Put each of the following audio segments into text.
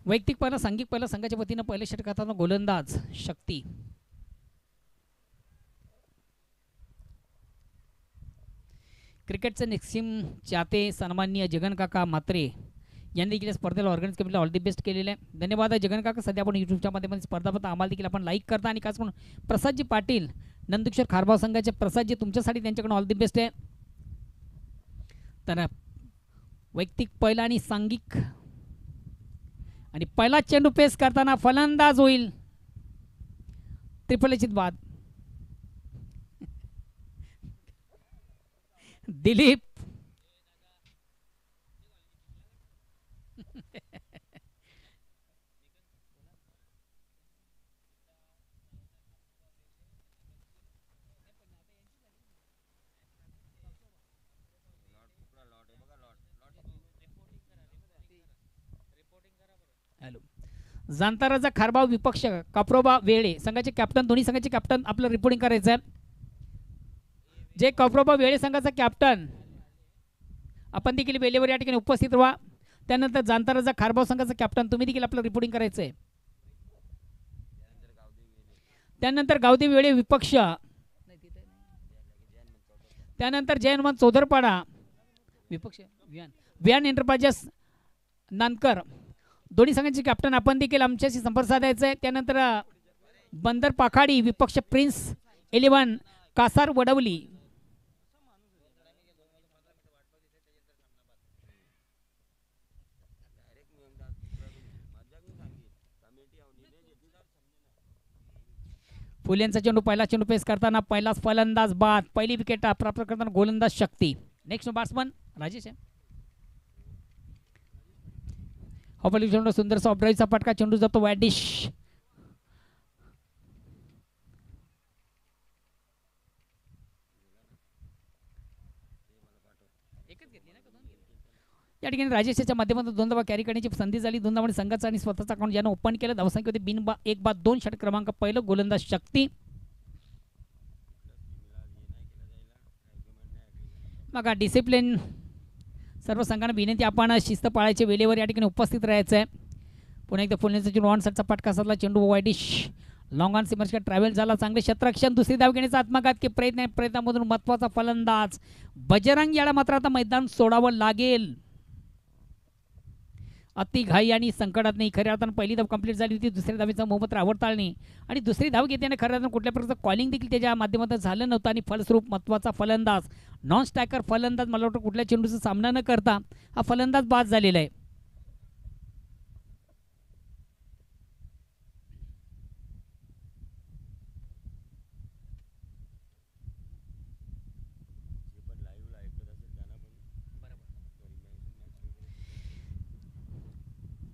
वैयक्तिक पहिला सांघिक पहिला संघाच्या वतीनं पहिले षटक हाताळताना गोलंदाज शक्ती. क्रिकेटचे निस्सीम चाहते सन्माननीय जगन काका म्हात्रे यांनी देखील स्पर्धेला ऑर्गनाइज कमिटीला ऑल दी बेस्ट केलेले आहे. धन्यवाद जगन काका. सध्या आपण यूट्यूबच्या माध्यमातून स्पर्धा पाहता, आम्हाला देखील आपण लाईक करता आणि खास करून प्रसादजी पाटील नंदकिशोर खारबाव संघाचे प्रसादजी तुमच्यासाठी त्यांच्याकडून ऑल दी बेस्ट आहे. तर वैयक्तिक पहिला आणि सांघिक आणि पहिला चेंडू पेस करताना फलंदाज होईल त्रिफलचित बाद दिलीप. हॅलो. जांताराचा खारबाव विपक्ष काप्रोबा वेळे संघाचे कॅप्टन, दोन्ही संघाचे कॅप्टन आपलं रिपोर्टिंग करायचं आहे. जे काप्रोबा वेळे संघाचा कॅप्टन आपण देखील वेळेवर या ठिकाणी उपस्थित व्हा. त्यानंतर जांताराचा खारबाव संघाचा कॅप्टन तुम्ही देखील आपलं रिपोर्टिंग करायचं आहे. त्यानंतर गावदेवी वेळे विपक्ष, त्यानंतर जय हनुमान चौधरपाडा विपक्ष व्यान एंटरप्राइजेस नानकर दोन्ही संघांचे कॅप्टन आपण देखील आमच्याशी संपर्क साधायचा आहे. त्यानंतर बंदर पाखाडी विपक्ष प्रिन्स 11 कासार वडवली. फुलेंचा चेंडू पहिला चेंडू पेस करताना पहिलाच फलंदाज बाद. पहिली विकेट प्राप्त करताना गोलंदाज शक्ती. नेक्स्ट बॅट्समन राजेश आहे. हॉपली चेंडू सुंदरसा ऑफड्राईव्हचा फटका, चेंडू जातो वॅडिश. या ठिकाणी राजेशच्या माध्यमातून 2 धावा कॅरी करण्याची संधी झाली. 2 धावांनी संघाचा आणि स्वतःचा अकाउंट ज्यानं ओपन केलं. धावसंख्या होती 1 बाद 2 षटक क्रमांक पहिलं गोलंदाज शक्ती. बघा डिसिप्लिन सर्व संघांना विनंती, आपण शिस्त पाळायची, वेळेवर या ठिकाणी उपस्थित राहायचं आहे. पुन्हा एकदा फुलनेचा चेंडू ऑन साईडचा फटका साधला, चेंडू वायडिश लॉंग ऑन सिमर्सचा ट्रॅव्हल झाला. चांगले क्षेत्ररक्षण, दुसरी धाव घेण्याचा आत्मघातकी प्रयत्नामधून महत्त्वाचा फलंदाज बजरंग याला मात्र आता मैदान सोडावं लागेल. अति घाई आणि संकटात नाही. खऱ्या अर्थानं पहिली धाव कंप्लीट झाली होती. दुसऱ्या धावेचा मोहम्मद रावताळणे आणि दुसरी धाव घेताना खऱ्या अर्थानं कुठल्या प्रकारचं कॉलिंग देखील त्याच्या माध्यमातून झालं नव्हतं आणि फलस्वरूप महत्त्वाचा फलंदाज नॉन स्ट्रायकर फलंदाज मला वाटतं कुठल्या चेंडूचा सामना न करता हा फलंदाज बाद झालेला आहे.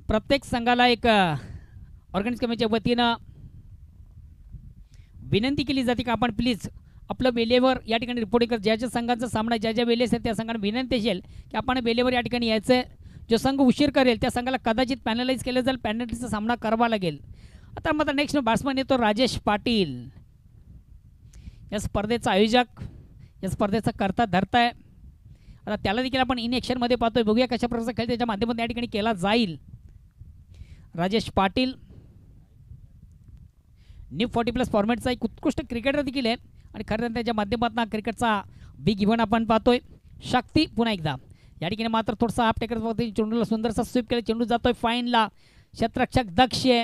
प्रत्येक संघाला एक ऑर्गनाइज कमिटीच्या वतीनं विनंती केली जाते की आपण प्लीज आपलं वेळेवर या ठिकाणी रिपोर्टिंग कर. ज्या ज्या संघाचा सामना ज्या ज्या वेळेस आहे त्या संघाला विनंती असेल की आपण वेळेवर या ठिकाणी यायचं. जो संघ उशीर करेल त्या संघाला कदाचित पॅनलाइज केलं जाईल, पॅनल्टीचा सामना करावा लागेल. आता मात्र नेक्स्ट बॅट्समन येतो राजेश पाटील. या स्पर्धेचा आयोजक, या स्पर्धेचा करता धरता आहे. आता त्याला देखील आपण इन ॲक्शनमध्ये पाहतोय. बघूया कशा प्रकारचा खेळ त्याच्या माध्यमातून या ठिकाणी केला जाईल. राजेश पाटील न्यू 40+ फॉर्मॅटचा एक उत्कृष्ट क्रिकेटर देखील आहे आणि खरं त्याच्या माध्यमातून क्रिकेटचा बिग इव्हेंट आपण पाहतोय. शक्ती पुन्हा एकदा या ठिकाणी मात्र थोडासा हाफ टेकर चेंडूला सुंदरसा स्वीप केला, चेंडू जातोय फाईनला. क्षेत्ररक्षक दक्ष आहे.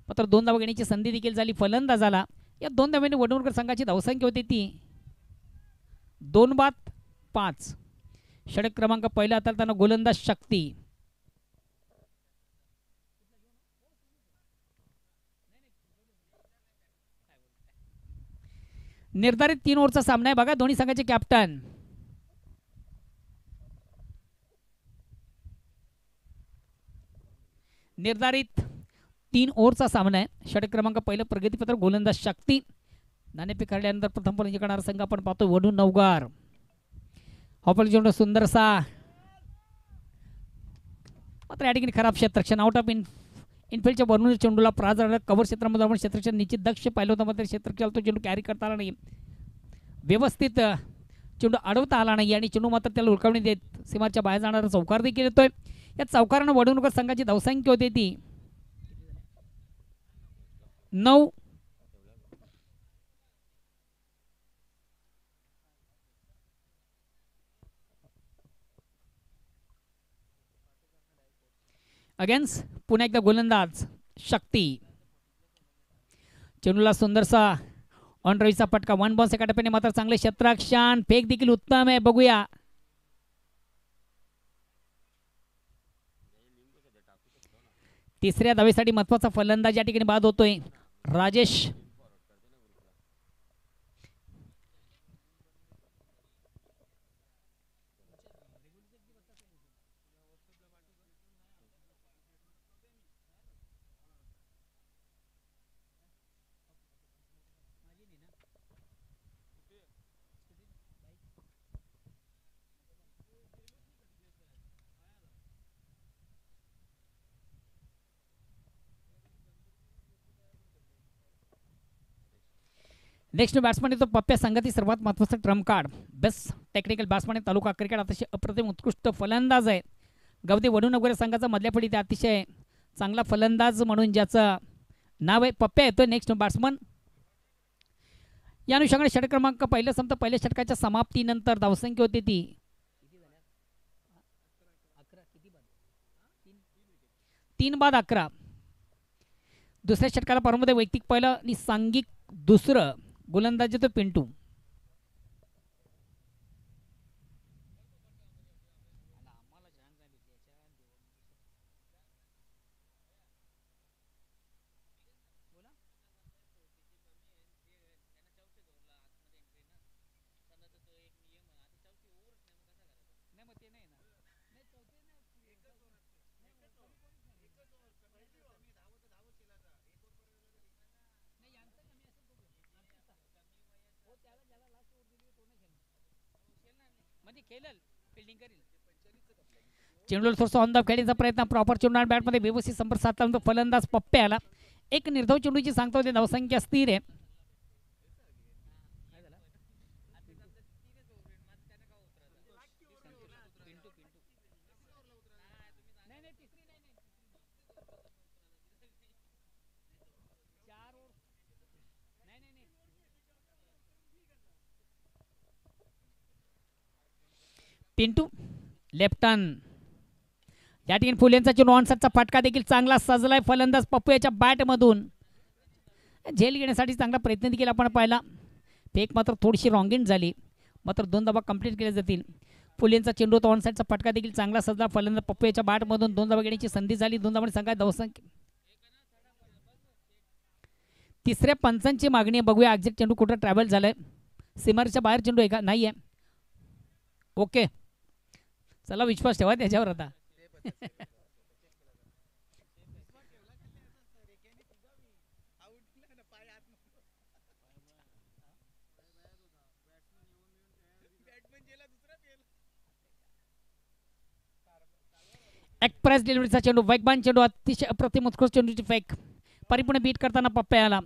मात्र 2 धावा घेण्याची संधी देखील झाली फलंदाजाला. या 2 धावांनी वडवणकर संघाची धावसंख्या होती ती 2 बाद 5. षटक क्रमांक पहिला हाताळताना गोलंदाज शक्ती. निर्धारित 3 ओव्हरचा सामना आहे. बघा दोन्ही संघाचे कॅप्टन निर्धारित 3 ओव्हरचा सामना आहे. षटक क्रमांक पहिलं प्रगतीपत्र गोलंदाज शक्ती. नाणेफेक हरल्यानंतर प्रथम फलंदाजी करणारा संघ आपण पाहतो वडू नवगार. हॉपल चेंडू सुंदरसा मात्र या ठिकाणी खराब क्षेत्ररक्षण आउट ऑफ इनफिल्डच्या वरून चेंडूला प्राज कव्हर क्षेत्रामध्ये आपण क्षेत्ररक्षण निश्चित दक्ष पाहिलं होतं. मात्र क्षेत्ररक्षण तो चेंडू कॅरी करता आला नाही. व्यवस्थित चेंडू अडवता आला नाही आणि चेंडू मात्र त्याला हुलकावणी देत सीमाच्या बाहेर जाणारा चौकार देखील येतोय. या चौकारानं वडवणूक संघाची धावसंख्या होती ती 9. अगेन्स्ट पुन्हा एकदा गोलंदाज शक्ती. चेंडूला सुंदरसा ऑन रवीचा फटका. 1 बॉल एका टप्प्याने मात्र चांगले क्षेत्ररक्षण. फेक देखील उत्तम आहे. बघूया तिसऱ्या धावेसाठी महत्वाचा फलंदाज या ठिकाणी बाद होतोय. राजेश नेक्स्ट बॅट्समन येतो पप्प्या संघातील सर्वात महत्त्वाचा trump card. Best technical batsman taluka cricket अतिशय अप्रतिम उत्कृष्ट फलंदाज आहे. गवदी वडूनगर संघाचा मधल्या फळीत अतिशय चांगला फलंदाज म्हणून ज्याचं नाव आहे पप्प्या येतो नेक्स्ट बॅट्समन. या अनुषंगाने षटक क्रमांक पहिल्या संपता पहिल्या षटकाच्या समाप्तीनंतर धावसंख्या होती ती 3-11. दुसऱ्या षटकाला पारमध्ये वैयक्तिक पहिलं आणि सांघिक दुसरं. गोलंदाज तो पिंटू. चेंडूला थोडंसं ऑन द खेळीचा प्रयत्न. प्रॉपर चेंडू बॅटमध्ये व्यवस्थित संपर्क साधला फलंदाज पप्प्याला. एक निर्धाव चेंडूची सांगता होते. धावसंख्या स्थिर आहे. Pintu left turn. या ठिकाणी फुलेंचा चेंडू ऑनसाइडचा फटका देखील चांगला सजलाय. फलंदाज पप्पू याच्या बॅटमधून झेल घेण्यासाठी चांगला प्रयत्न देखील आपण पाहिला. फेक मात्र थोडीशी रॉंगिंग झाली. मात्र 2 धावा कंप्लीट केल्या जातील. फुलेंचा चेंडू तो ऑनसाइडचा फटका देखील चांगला सजला. फलंदाज पप्पू याच्या बॅटमधून 2 धावा घेण्याची संधी झाली. 2 धावांनी संघात धावसंख्या. तिसऱ्या पंचांची मागणी बघूया. एक्झॅक्ट चेंडू कुठं ट्रॅव्हल झालाय. सीमारेच्या बाहेर चेंडू आहे का? नाही आहे. ओके चला विश्वास ठेवा त्याच्यावर आता. एक्सप्रेस डिलिव्हरीचा चेंडू वेगवान चेंडू अतिशय अप्रतिम उत्कृष्ट चेंडूची फेक परिपूर्ण बीट करताना पप्प्याला.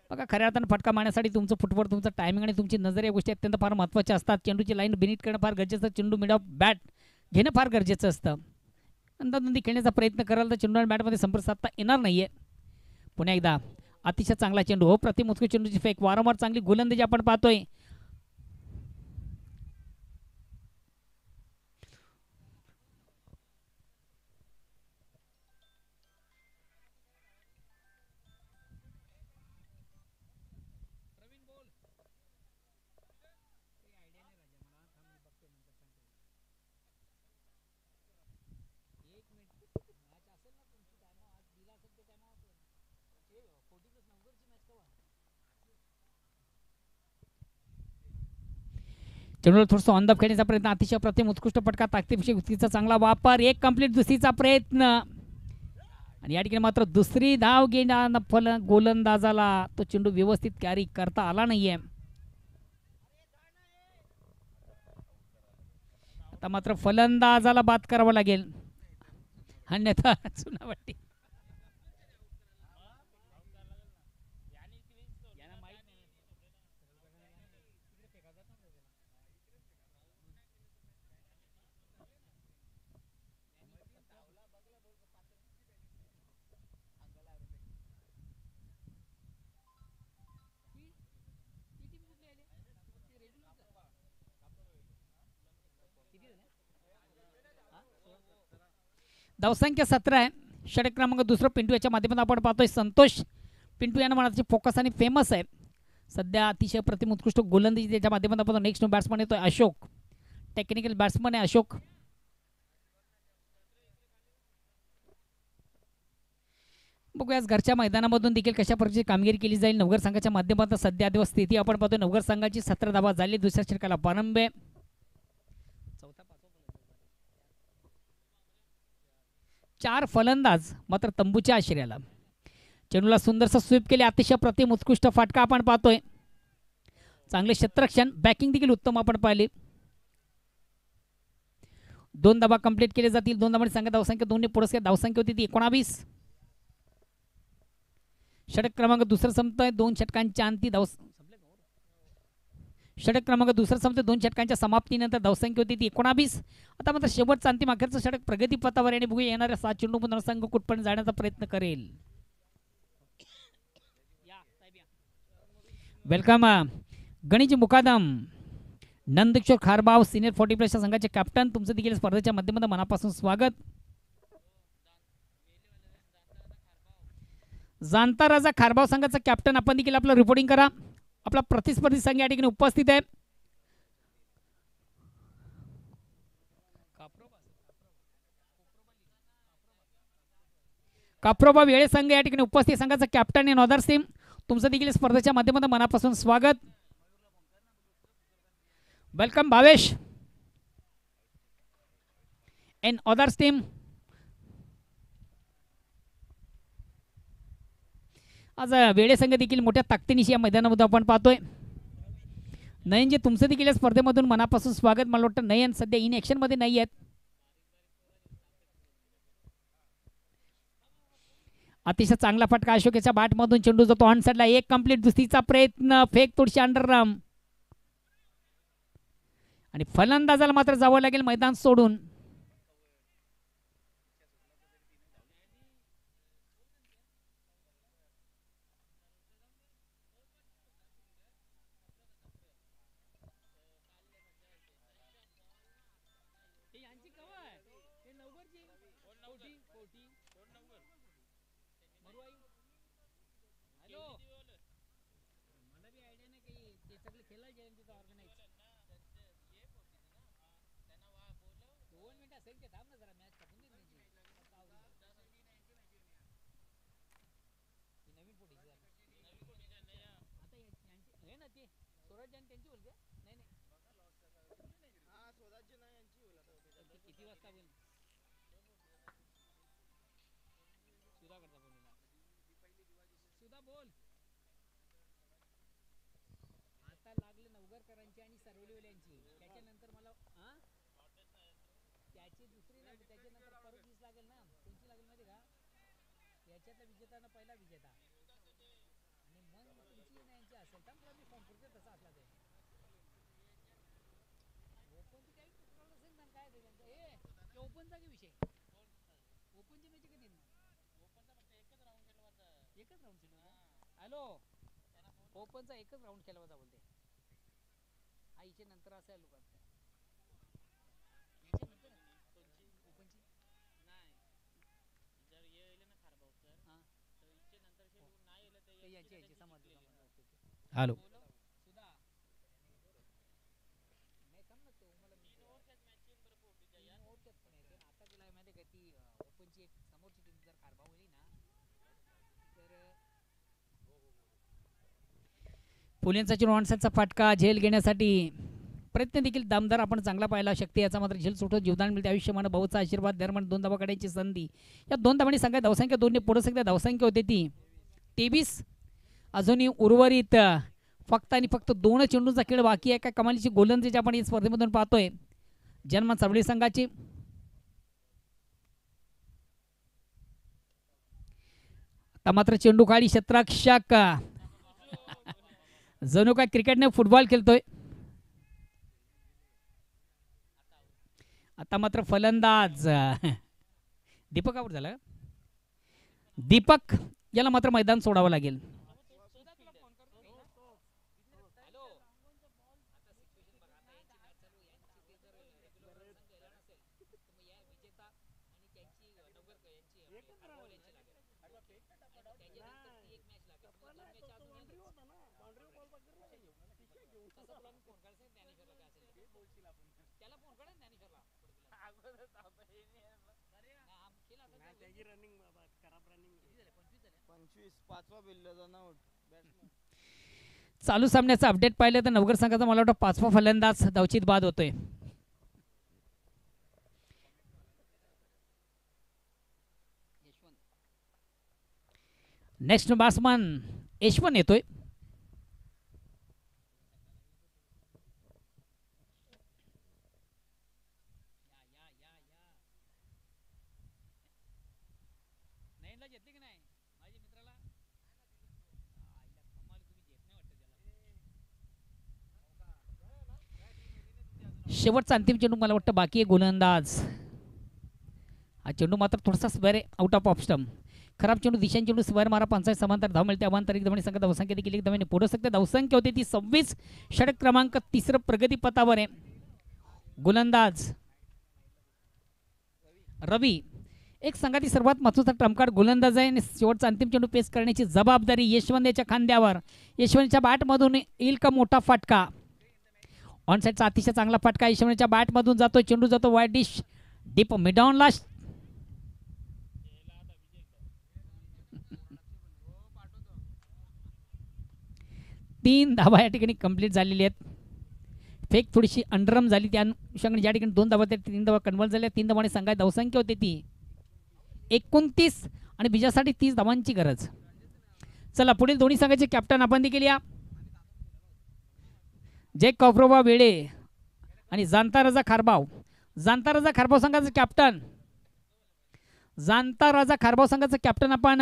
बघा खऱ्या अर्थानं फटका मारण्यासाठी तुमचं फुटवर्क तुमचं टायमिंग आणि तुमची नजर या गोष्टी अत्यंत फार महत्त्वाच्या असतात. चेंडूची लाईन बिनीट करणं फार गरजेचं. चेंडू मिड ऑफ बॅट घेणं फार गरजेचं असतं. अंदाधुंदी खेळण्याचा प्रयत्न कराल तर चेंडू आणि बॅटमध्ये संपर्क साधता येणार नाहीये. पुन्हा एकदा अतिशय चांगला चेंडू. हो प्रतिम उत्कृष्ट चेंडूची फेक. वारंवार चांगली गोलंदाजी आपण पाहतोय. चेंडूला थोडंसं ऑन द खेळण्याचा प्रयत्न. अतिशय प्रतिम उत्कृष्ट फटका. ताकदीपेक्षा युक्तीचा चांगला वापर. एक कंप्लीट दुसरीचा प्रयत्न आणि या ठिकाणी मात्र दुसरी धाव घेण्याला गोलंदाजाला तो चेंडू व्यवस्थित कॅरी करता आला नाहीये. आता मात्र फलंदाजाला बाद करावा लागेल अन्यथा चुनावटी. धावसंख्या 17 आहे. षटक क्रमांक दुसरं पिंटू याच्या माध्यमातून आपण पाहतोय संतोष. पिंटू यानं मनाची फोकस आणि फेमस आहे. सध्या अतिशय प्रतिम उत्कृष्ट गोलंदाजी त्याच्या माध्यमातून आपण नेक्स्ट बॅट्समन येतोय अशोक. टेक्निकल बॅट्समन आहे अशोक. बघूया घरच्या मैदानामधून देखील कशा प्रकारची कामगिरी केली जाईल नवघर संघाच्या माध्यमातून. सध्या दिवस स्थिती आपण पाहतोय नवघर संघाची 17 धावा झाली. दुसऱ्या षटकाला 92. चार फलंदाज मात्र तंबूच्या आश्रयाला. चेंडूला सुंदरसं स्वीप केले. अतिशय प्रतिम उत्कृष्ट फाटका आपण पाहतोय. चांगले क्षेत्ररक्षण बॅकिंग देखील उत्तम आपण पाहिले. 2 धावा कंप्लीट केले जातील. 2 धावांनी संघ धावसंख्या 2 ने पुढे धावसंख्या होती ती 19. षटक क्रमांक दुसरं संपतोय. 2 षटकांच्या अंती षटक क्रमांक दुसरं संपतोय. 2 षटकांच्या समाप्तीनंतर धावसंख्या होती ती 19. आता मात्र शेवटचं अंतिम अखेरचं षटक प्रगती पथावर आणि बघूया येणाऱ्या 7 चेंडूमधून संघ कुठपर्यंत जाण्याचा प्रयत्न करेल. वेलकम गणेश मुकादम नंदकिशोर खारबाव सिनियर 40+ संघाचे कॅप्टन. तुमचं देखील स्पर्धेच्या माध्यमातून मनापासून स्वागत. जाणता राजा खारबाव संघाचा कॅप्टन आपण देखील आपलं रिपोर्टिंग करा. आपला प्रतिस्पर्धी संघ या ठिकाणी उपस्थित आहे. काप्रोबा वेळे संघ या ठिकाणी उपस्थित. संघाचा कॅप्टन आहे नॉदर सिंग. तुमचं देखील स्पर्धेच्या माध्यमातून मनापासून स्वागत. Welcome Bhavesh and others team. आज वेळे संघ देखील मोठ्या ताकदीनिशी या मैदानामध्ये आपण पाहतोय. नयनजी तुमचं देखील या स्पर्धेमधून मनापासून स्वागत. मला वाटतं नयन सध्या इन ॲक्शन मध्ये नाही आहेत. अतिशय चांगला फटका अशोकेच्या बॅटमधून. चेंडू जातो ऑन साइडला. एक कंप्लीट. दुसरीचा प्रयत्न फेक थोडीशी अंडरराम आणि फलंदाजाला मात्र जावं लागेल मैदान सोडून. हॅलो ओपनचा एकच राऊंड केला होता बोलते. आईच्या नंतर असं आहे लोकांचं. हॅलो पुलेंचा चेंडू फाटका झेल घेण्यासाठी प्रयत्न देखील दमदार आपण चांगला पाहायला शक्ती याचा मात्र झेल सुटत जीवदान मिळते. आयुष्यमान भाऊचा आशीर्वाद दरम्यान 2 धावा काढण्याची संधी. या 2 धावांनी संघात धावसंख्या 2 ने पुढे सध्या धावसंख्या होते ती 23. अजूनही उर्वरित फक्त आणि फक्त 2 चेंडूंचा खेळ बाकी आहे. काय कमालीची गोलंदाजी आपण या स्पर्धेमधून पाहतोय जनमत सावळी संघाची. आता मात्र चेंडू खाली क्षेत्ररक्षक जणू काय क्रिकेटने फुटबॉल खेळतोय. आता मात्र फलंदाज दीपक आउट झाला. दीपक याला मात्र मैदान सोडावं लागेल. 25 पाचवा बिल्लो आउट बॅट्समन. चालू सामन्याचं अपडेट पाहिलं तर नवगर संघाचा मला वाटतं 5वा फलंदाज धावचीत बाद होतोय. नेक्स्ट बॅट्समन यशवंत येतोय. शेवटचा अंतिम चेंडू मला वाटतं बाकी आहे गोलंदाज. हा चेंडू मात्र थोडासा स्क्वेअर आउट ऑफ स्टंप. खराब चेंडू दिशांनी चेंडू स्क्वेअर मारा 55 समांतर धाव मिळते. अवांतर एक संख्या धावसंख्या देखील एक धावाने पुढे सकते. धावसंख्या होती ती 26. षटक क्रमांक 3 प्रगतीपथावर आहे. गोलंदाज रवी एक संघाची सर्वात महत्त्वाचा ट्रम्पकार्ड गोलंदाज आहे आणि शेवटचा अंतिम चेंडू पेस करण्याची जबाबदारी यशवंत याच्या खांद्यावर. यशवंतच्या बॅटमधून येईल का मोठा फटका. ऑन साईडचा अतिशय चांगला फटका यशवंतच्या बॅटमधून जातो. चेंडू जातो वाईड डिश डीप मिडॉनला. 3 धावा या ठिकाणी कंप्लीट झालेली आहेत. फेक थोडीशी अंडरम झाली त्या अनुषंगाने ज्या ठिकाणी 2 धावा त्या 3 धावा कन्वर्ट झाल्या. 3 धावाने संघाची धावसंख्या होती ती 29 आणि बिजासाठी 30 धावांची गरज. चला पुढील दोन्ही संघाचे कॅप्टन आपण देखील या. जे कॉफ्रोबा वेळे आणि जाणता राजा खारबाव. जाणता राजा खारबाव संघाचं कॅप्टन. जाणता राजा खारबाव संघाचं कॅप्टन आपण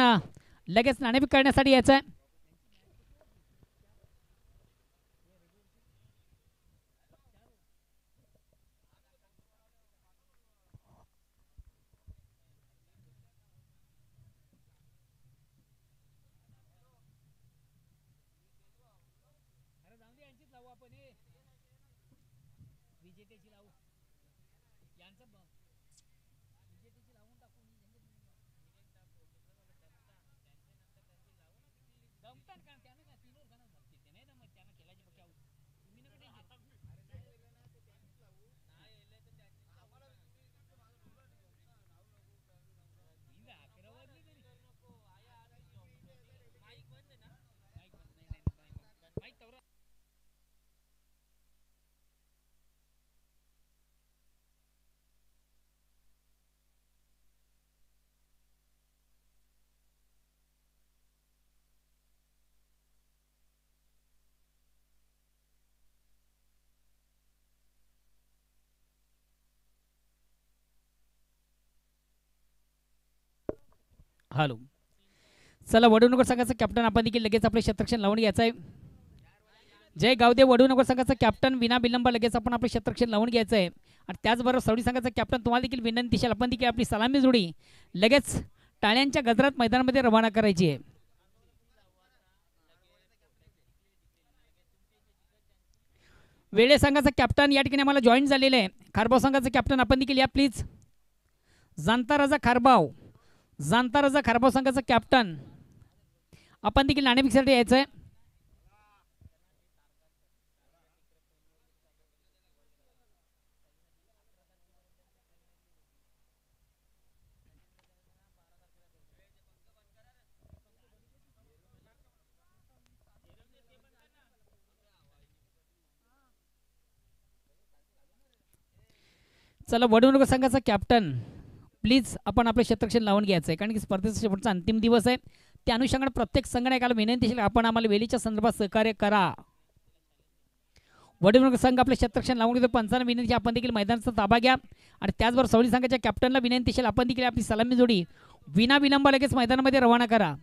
लगेच नाणेफेक करण्यासाठी यायचं आहे. हॅलो चला वडूनगर संघाचा कॅप्टन आपण देखील लगेच आपले क्षेत्ररक्षण लावून घ्यायचं आहे. जय गावदेव वडूनगर संघाचा कॅप्टन विना विलंब लगेच आपण आपले क्षेत्ररक्षण लावून घ्यायचं आहे. आणि त्याचबरोबर सवडी संघाचा कॅप्टन तुम्हाला देखील विनंती असेल आपण देखील आपली सलामी जोडी लगेच टाळ्यांच्या गजरात मैदानामध्ये रवाना करायची आहे. वेळे संघाचा कॅप्टन या ठिकाणी आम्हाला जॉईन झालेले आहे. खारबाव संघाचा कॅप्टन आपण देखील या प्लीज. जाणता राजा खारबाव. जाणता राजा खारबाव संघाचा कॅप्टन आपण देखील नाणेफेकीसाठी यायचं आहे. चला वडूनगर संघाचा कॅप्टन प्लीज आपण आपले क्षेत्ररक्षण लावून घ्यायचं आहे कारण की स्पर्धेचा शेवटचा अंतिम दिवस आहे. त्या अनुषंगाने प्रत्येक संघटनाला विनंती असेल आपण आम्हाला वेळेच्या संदर्भात सहकार्य करा. वडूनगर संघ आपले क्षेत्ररक्षण लावून घेतो. पंचांना विनंती आपण देखील मैदानाचा ताबा घ्या आणि त्याचबरोबर सवडी संघाच्या कॅप्टनला विनंती असेल आपण देखील आपली सलामी जोडी विना विलंब लगेच मैदानामध्ये रवाना करा.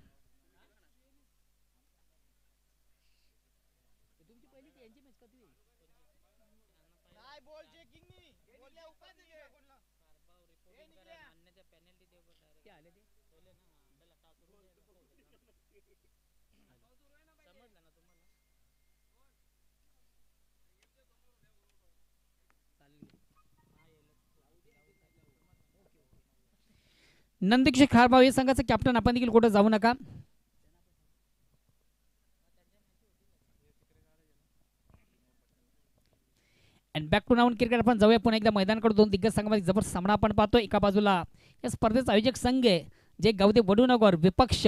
नंदकिशोर खारभाऊ या संघाचं कॅप्टन आपण देखील कुठं जाऊ नका. अँड बॅक टू नाऊन क्रिकेट आपण जाऊया पुन्हा एकदा मैदानाकडे. दोन दिग्गज संघामध्ये जबरदस्त सामना आपण पाहतो. एका बाजूला या स्पर्धेचा आयोजक संघ आहे जे गावदे वडूनगर, विपक्ष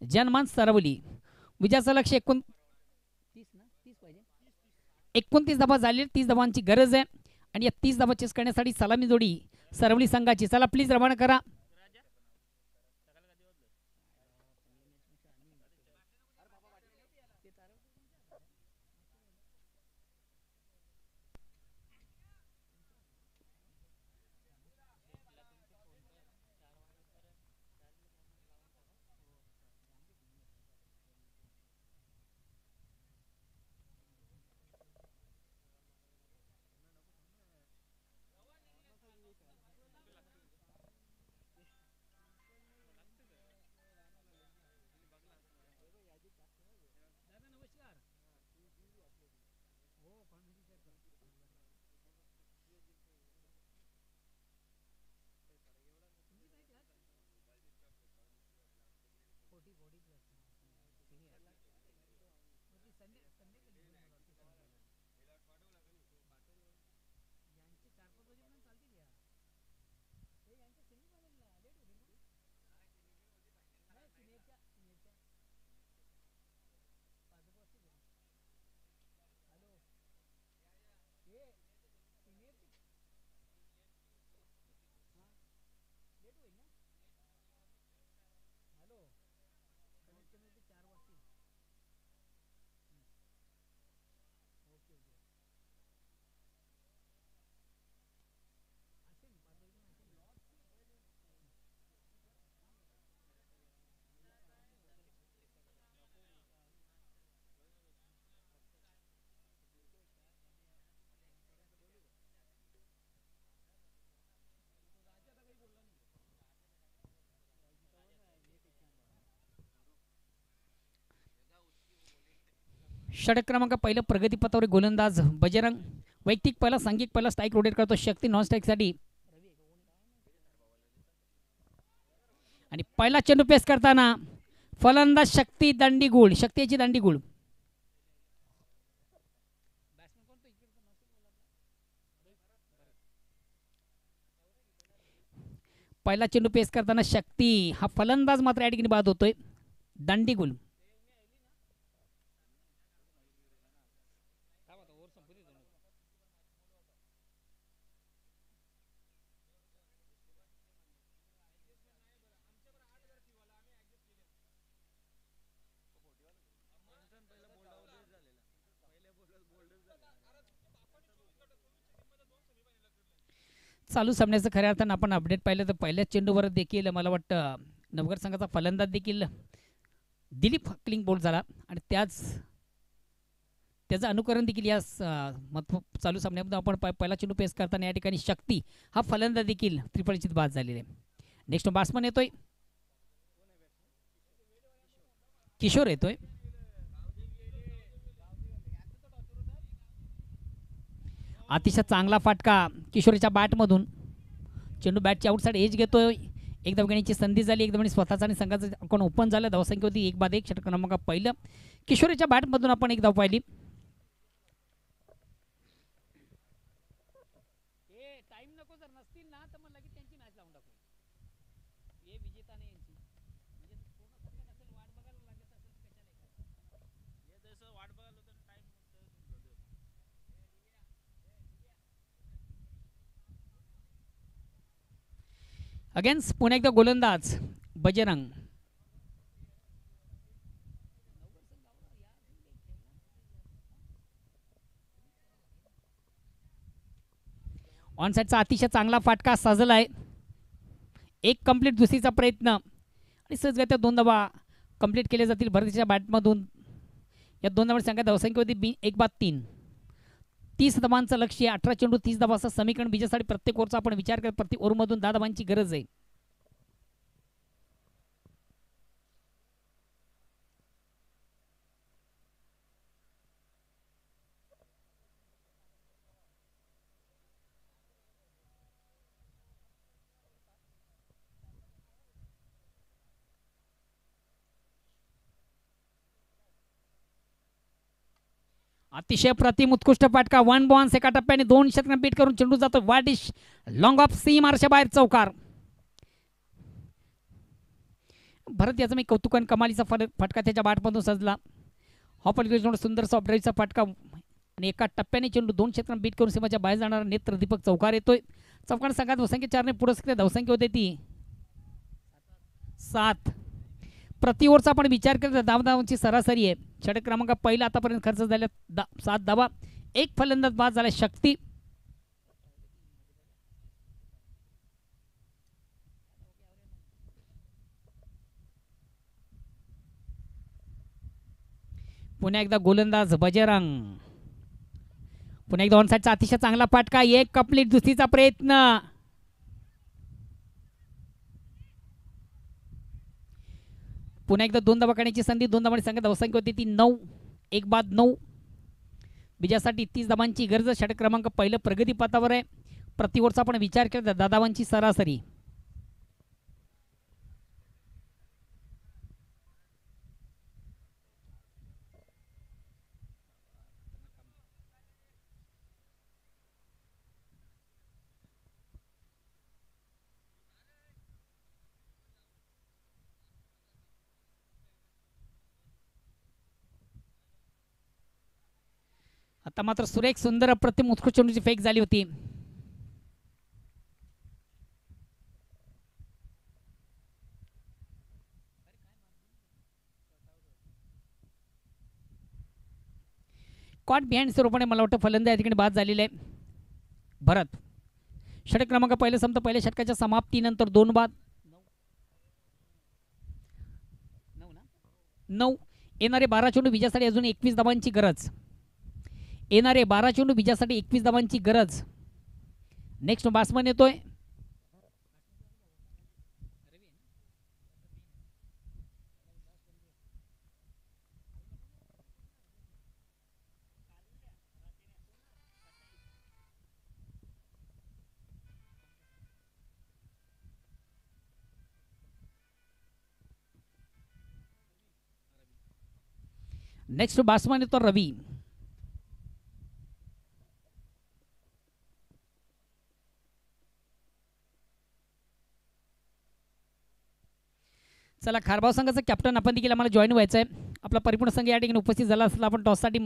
जनमान सरवली. विजयाचं लक्ष 29 धावा झाले. 30 धावांची गरज आहे आणि या 30 धावा चेस करण्यासाठी सलामी जोडी सरवली संघाची. चला प्लीज रवाना करा. षटक क्रमांक पहिलं प्रगतीपथावर गोलंदाज बजरंग. वैयक्तिक पहिला, सांघिक पहिला स्ट्राईक रोटेट करतो शक्ती नॉन स्ट्राईकसाठी. आणि पहिला चेंडू पेस करताना फलंदाज शक्ती दांडीगुळ. शक्तीची दांडीगुळ. पहिला चेंडू पेस करताना शक्ती हा फलंदाज मात्र या ठिकाणी बाद होतोय. दांडीगुळ. चालू सामन्याचं खऱ्या अर्थानं आपण अपडेट पाहिलं तर पहिल्या चेंडूवर देखील मला वाटतं नवघर संघाचा फलंदाज देखील दिलीप क्लिंग बोल्ड झाला आणि त्याचं अनुकरण देखील या चालू सामन्यामध्ये आपण पहिला चेंडू पेस करताना या ठिकाणी शक्ती हा फलंदाज देखील त्रिफळीत बाद झालेला आहे. नेक्स्ट बॅट्समन येतोय किशोर येतोय. अतिशय चांगला फाटका किशोरीच्या बॅटमधून. चेंडू बॅटची आउटसाईड एज घेतोय. एक धाव घेण्याची संधी झाली. एक धावणी स्वतःचा आणि संघाचं अकाउंट ओपन झालं. धावसंख्या होती 1-1. षटक क्रमांक पहिलं किशोरीच्या बॅटमधून आपण एक धाव पाहिली. टाइम नको जर नसतील ना तर मग लगेच त्यांची मॅच लावून टाकू. हे विजेता नाही यांची म्हणजे पूर्ण नसेल वाट बघायला लागत असेल कशाला हे जसं वाट बघायला होतं टाइम अगेन्स्ट पुन्हा एकदा गोलंदाज बजरंग. ऑन साईडचा अतिशय चांगला फाटका साजला आहे. एक कंप्लीट दुसरीचा प्रयत्न आणि सहजगत्या 2 धावा कंप्लीट केल्या जातील भारतीच्या बॅटमधून. या 2 धावांची संख्या धावसंख्या होती 1-3. 30 धावांचं लक्ष आहे. 18 चेंडू 30 धावाचं समीकरण विजयासाठी प्रत्येक ओव्हरचा आपण विचार करत प्रत्येक ओव्हरमधून 10 धावांची गरज आहे. अतिशय प्रतिम उत्कृष्ट फटका. 1 बॉन्स एका टप्प्याने 2 षटकांना बीट करून चेंडू जातो वाईड डिश लॉंग ऑफ सीमारच्या बाहेर चौकार. भरत याचा मी कौतुकान कमालीचा फटका त्याच्या बॅटमधून सजला. हा पलीकडे सुंदरसा ऑफड्राईव्हचा फटका आणि एका टप्प्याने चेंडू 2 षटकांना बीट करून सीमाच्या बाहेर जाणारा नेत्रदीपक चौकार येतोय. चौकार संघात धावसंख्या 4 ने पुरस्कृत धावसंख्या होते ती 7. प्रति ओव्हरचा आपण विचार केला तर धावांची सरासरी आहे. षटक क्रमांक पहिला आतापर्यंत खर्च झाल्या 7 धावा. एक फलंदाज बाद झाला शक्ती. पुन्हा एकदा गोलंदाज बजरंग. पुन्हा एकदा ऑन साईडचा अतिशय चांगला फटका. एक कंप्लीट दुसरीचा प्रयत्न. पुन्हा एकदा 2 धावा काढण्याची संधी. 2 धावांची संख्या धावसंख्या होती ती 9. 1 बाद 9. विजयासाठी 30 धावांची गरज. षटक क्रमांक पहिलं प्रगती पथावर आहे. प्रति ओव्हरचा आपण विचार केला तर 10 धावांची सरासरी. आता मात्र सुरेख सुंदर अप्रतिम उत्कृष्ट चेंडूची फेक झाली होती. कॉट बिहाइंड स्वरूपाने मला वाटतं फलंदाज या ठिकाणी बाद झालेले आहे. भरत षटक क्रमांक पहिलं संपतं. पहिल्या षटकाच्या समाप्तीनंतर 2 बाद 9. येणारे 12 चेंडू विजयासाठी अजून 21 धावांची गरज. येणारे 12 चेंडू विजयासाठी 21 धावांची गरज. नेक्स्ट बॅट्समन येतोय. नेक्स्ट बॅट्समन येतो रवी. चला खारबाव संघाचा कॅप्टन आपण देखील आम्हाला जॉईन व्हायचं आहे. आपला परिपूर्ण संघ या ठिकाणी उपस्थित झाला असला आपण टॉससाठी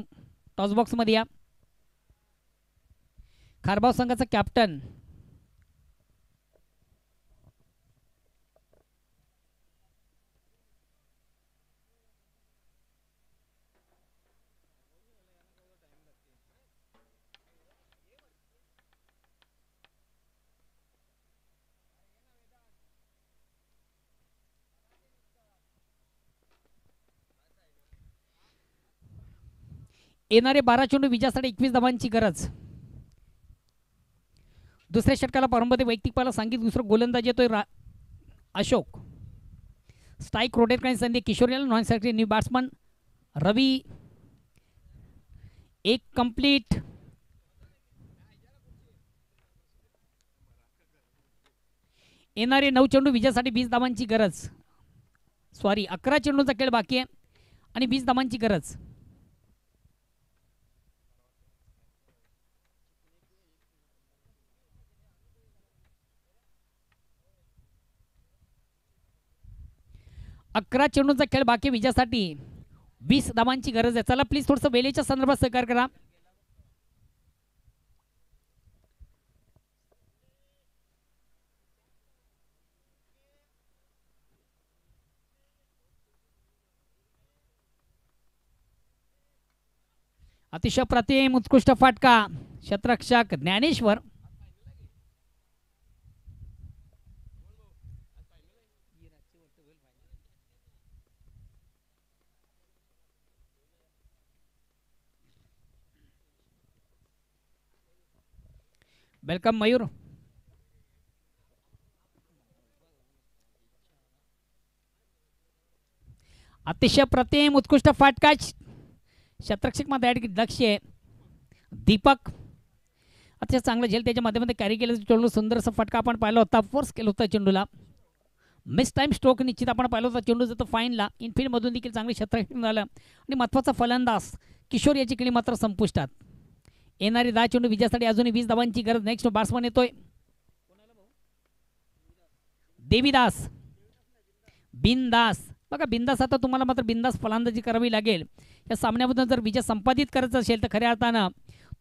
टॉस बॉक्समध्ये या. खारबाव संघाचा कॅप्टन येणारे 12 चेंडू विजयासाठी 21 धावांची गरज. दुसऱ्या षटकाला प्रारंभ वैयक्तिक पाला सांगित. दुसरं गोलंदाज येतोय अशोक. स्ट्राईक रोटेट करण्याची संधी किशोर याला. नॉन स्ट्राईक न्यू बॅट्समन रवी. एक कंप्लीट. येणारे 9 चेंडू विजयासाठी 20 धावांची गरज. सॉरी 11 चेंडूंचा खेळ बाकी आहे आणि 20 धावांची गरज. अकरा चेंडूंचा खेळ बाकी. विजयासाठी 20 धावांची गरज आहे. चला प्लीज थोडंसं वेळेच्या संदर्भात सहकार्य करा. अतिशय प्रतिम उत्कृष्ट फटका. क्षेत्ररक्षक ज्ञानेश्वर. वेलकम मयूर. अतिशय प्रतिम उत्कृष्ट फटका. क्षेत्ररक्षक मध्ये लक्ष आहे दीपक. अतिशय चांगलं झेल त्याच्या माध्यमातून कॅरी केलं चेंडू. सुंदरसा फटका आपण पाहिला होता. फोर्स केलं होतं चेंडूला. मिस टाइम स्ट्रोक निश्चित आपण पाहिलं होतं. चेंडू जातो फाईनला. इनफिल्डमधून देखील चांगले क्षेत्ररक्षण झालं आणि महत्त्वाचा फलंदाज किशोर याची खेळी मात्र संपुष्टात. येणारी 10 चेंडू विजयासाठी अजूनही 20 धावांची गरज. नेक्स्ट बॅट्समन येतोय देवीदास बिनदास. बघा बिंदास आता तुम्हाला मात्र बिंदास फलंदाजी करावी लागेल. या सामन्यामधून जर विजय संपादित करायचा असेल तर खऱ्या अर्थानं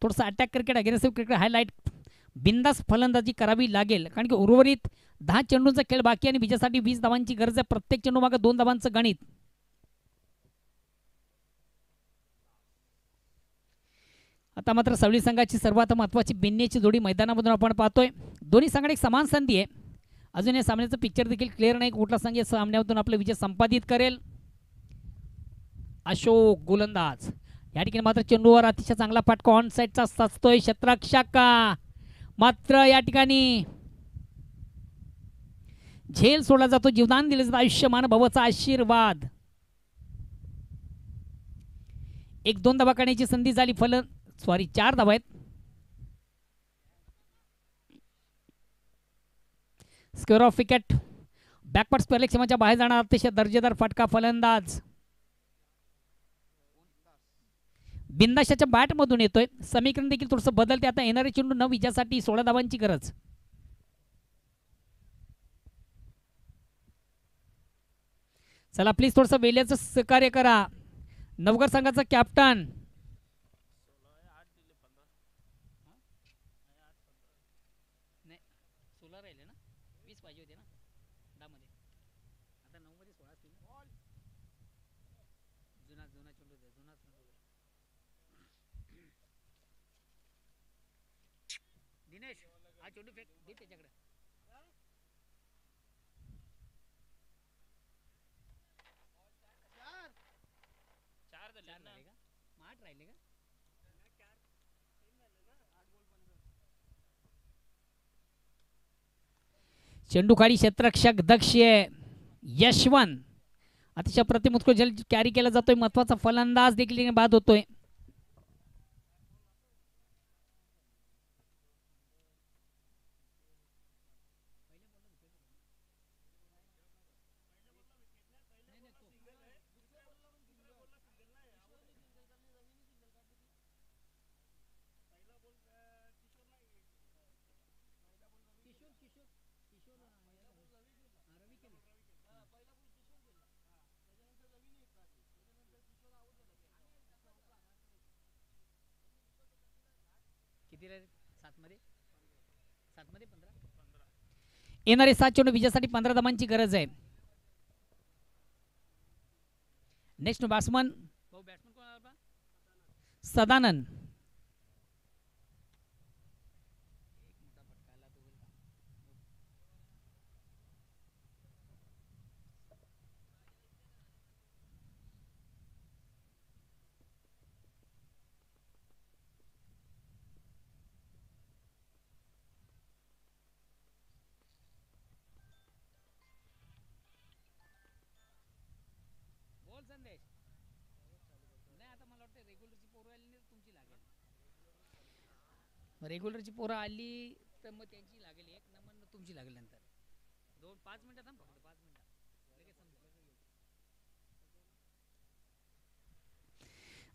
थोडंसं attack cricket aggressive cricket highlight बिंदास फलंदाजी करावी लागेल. कारण की उर्वरित 10 चेंडूंचा खेळ बाकी आणि विजयासाठी 20 धावांची गरज आहे. प्रत्येक चेंडू मागे 2 धावांचं गणित. आता मात्र सवली संघाची सर्वात महत्त्वाची बिन्नीची जोडी मैदानामधून आपण पाहतोय. दोन्ही संघात एक समान संधी आहे. अजून या सामन्याचं पिक्चर देखील क्लिअर नाही. कुठला संघ या सामन्यातून आपला विजय संपादित करेल. अशोक गोलंदाज या ठिकाणी मात्र चेंडूवर अतिशय चांगला फटका ऑन साईडचा साचतोय क्षेत्ररक्षक. मात्र या ठिकाणी झेल सोडला जातो. जीवदान दिले जातं. आयुष्यमान भवचा आशीर्वाद. 1-2 धावा करण्याची संधी झाली. 4 धावा आहेत. Square of wicket. Backward square सीमाच्या बाहेर जाणार अतिशय दर्जेदार फटका फलंदाज बिंदाशाच्या बॅटमधून येतोय. समीकरण देखील थोडंसं बदलते. आता येणारे चेंडू न विजयासाठी 16 धावांची गरज. चला प्लीज थोडंसं वेल्याचं सहकार्य करा. नवगर संघाचा कॅप्टन दिनेश हा चेंडू फेक दे त्याच्याकडे. चार झाले का? 8 राहिले का? चेंडू खाली क्षेत्ररक्षक दक्ष यशवंत अतिशय प्रतिमुत्कृष्ट जल कॅरी केला जातोय. महत्वाचा फलंदाज देखील बाद होतोय. येणारे 7 चेंडू विजयासाठी 15 धावांची गरज आहे. Next batsman Sadanand. रेग्युलरची पोरं आली तर मग त्यांची लागेल 1 नंबर तुमची लागेल नंतर 5 मिनिटात फक्त 5 मिनिटात लगेच समजेल.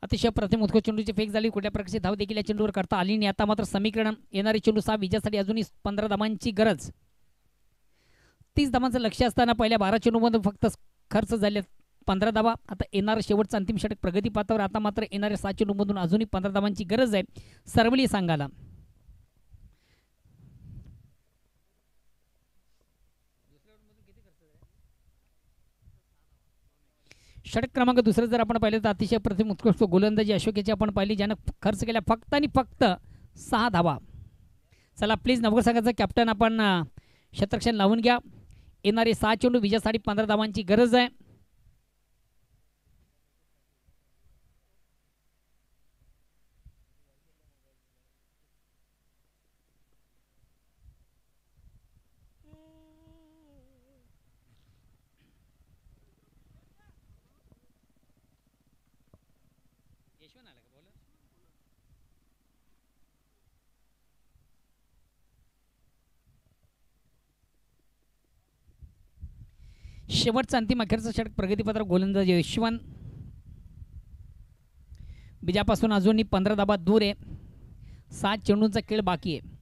अतिशय प्रथम उत्कृष्ट चेंडूची फेक झाली. कुठल्या प्रकारची धाव देखील या चेंडूवर करता आली नाही. आता मात्र समीकरण येणारे चेंडू 6 विजयासाठी अजूनही 15 धावांची गरज. 30 धावांचं लक्ष असताना पहिल्या 12 चेंडूमधून फक्त खर्च झाले 15 धावा. आता येणारं शेवटचं अंतिम षटक प्रगती पाथावर. आता मात्र येणाऱ्या 7 चेंडूमधून अजूनही 15 धावांची गरज आहे सरवली संघाला. षटक क्रमांक दुसरं जर आपण पाहिलं तर अतिशय प्रथम उत्कृष्ट गोलंदाजी अशोक याची आपण पाहिली ज्यानं खर्च केला फक्त आणि फक्त 6 धावा. चला प्लीज नवगर संघाचा कॅप्टन आपण क्षेत्ररक्षण लावून घ्या. येणारे 6 चेंडू विजयासाठी 15 धावांची गरज आहे. शेवटचं अंतिम अखेरचं षटक प्रगतीपत्र गोलंदाज यशवंत बिजापासून अजूनही 15 धावा दूर आहे. 7 चेंडूंचा खेळ बाकी आहे.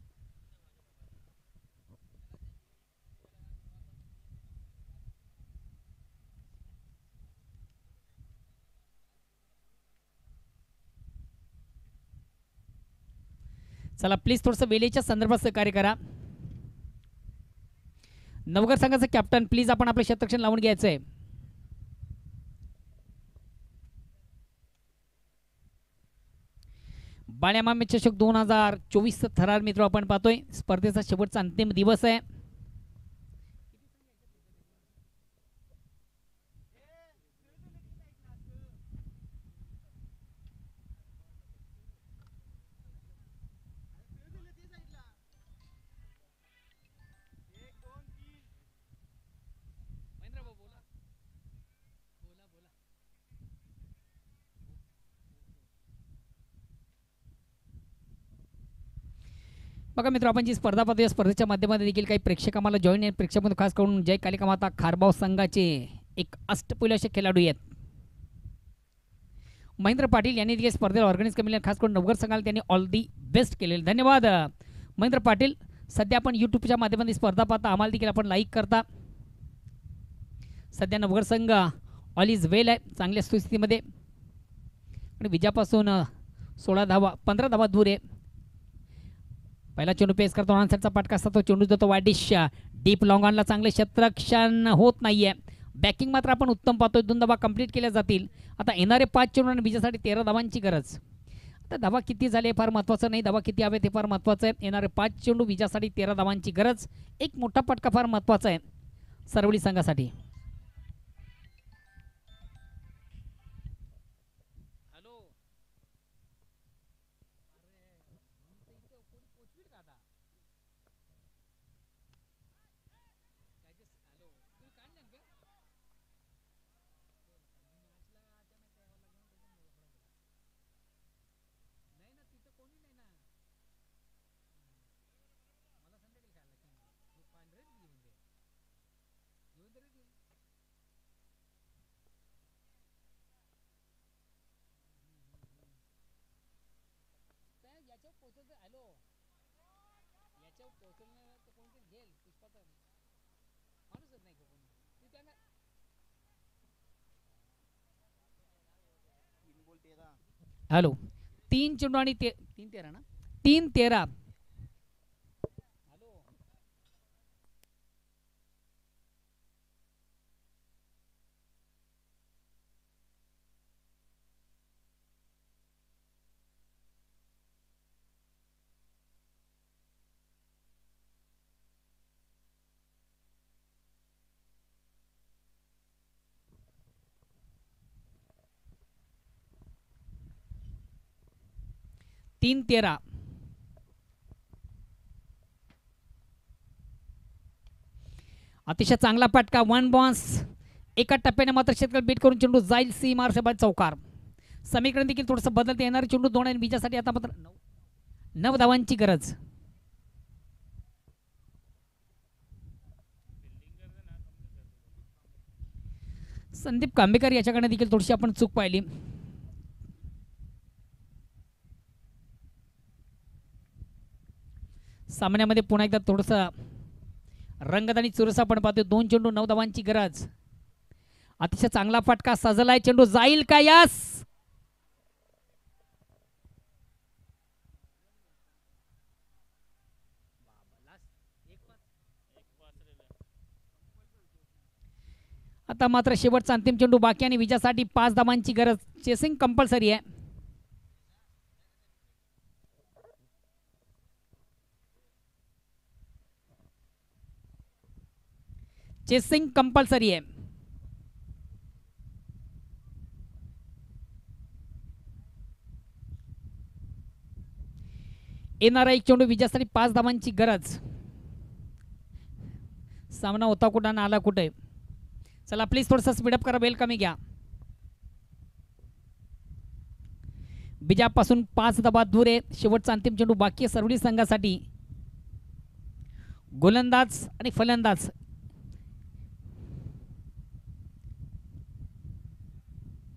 चला प्लीज थोडंसं वेळेच्या संदर्भात सहकार्य करा. नवघर संघाचं कॅप्टन प्लीज आपण आपलं क्षेत्ररक्षण लावून घ्यायचं आहे. बाळ्यामामे चषक 2024 थरार मित्र आपण पाहतोय. स्पर्धेचा शेवटचा अंतिम दिवस आहे. बघा मित्र, आपण जी स्पर्धा पाहतो या स्पर्धेच्या माध्यमातून देखील काही प्रेक्षक आम्हाला जॉईन आहेत. प्रेक्षकांमध्ये खास करून जय कालिका माता खारबाव संघाचे एक अष्टपैलू असे खेळाडू आहेत. महेंद्र पाटील यांनी देखील स्पर्धेला ऑर्गनाईज केलेल्या खास करून नवघर संघाला त्यांनी ऑल दी बेस्ट केलेले. धन्यवाद महेंद्र पाटील. सध्या आपण यूट्यूबच्या माध्यमातून स्पर्धा पाहता, आम्हाला देखील आपण लाईक करता. सध्या नवघर संघ ऑल इज वेल आहे, चांगल्या स्थितीमध्ये आणि विजयापासून 15 धावा दूर आहे. पहिला चेंडू पेस करतो ऑनसाइडचा फटका असता, तो चेंडू देतो वाडिश. डीप लॉंग ऑनला चांगले क्षेत्ररक्षण होत नाहीये. बॅकिंग मात्र आपण उत्तम पाहतोय. 2 धावा कंप्लीट केल्या जातील. आता येणारे 5 चेंडू आणि विजयासाठी 13 धावांची गरज. आता धावा किती झाले फार महत्त्वाचं नाही, धावा किती हवे ते फार महत्त्वाचं आहे. येणारे 5 चेंडू विजयासाठी 13 धावांची गरज. एक मोठा फटका फार महत्त्वाचा आहे सरवली संघासाठी. हॅलो, 3 चेंडू आणि 3-13 ना, 3-13. अतिशय चांगला फटका, 1 बॉन्स. एका टप्प्याने मात्र शेतकरी बीट करून चेंडू जाईल सीमार सेबाद चौकार. समीकरण देखील थोडंसं बदलते. येणारे चेंडू 2 आणि विजयासाठी आता मात्र 9 धावांची गरज. संदीप कांबेकर याच्याकडे देखील थोडीशी आपण चूक पाहिली. सामन्यामध्ये पुन्हा एकदा थोडंसं रंगत आणि चुरस आपण पाहतोय. 2 चेंडू 9 धावांची गरज. अतिशय चांगला फटका सजलाय, चेंडू जाईल का? यस. आता मात्र शेवटचा अंतिम चेंडू बाकी आणि विजयासाठी 5 धावांची गरज. चेसिंग कंपल्सरी आहे. चेसिंग कंपल्सरी आहे. येणारा एक चेंडू विजयासाठी 5 धावांची गरज. सामना होता कुठं आणि आला कुठे. चला प्लीज थोडंसं स्पीडअप करा, वेल कमी घ्या. बिजापासून 5 धावा दूर आहे. शेवटचा अंतिम चेंडू बाकी आहे सर्वली संघासाठी. गोलंदाज आणि फलंदाज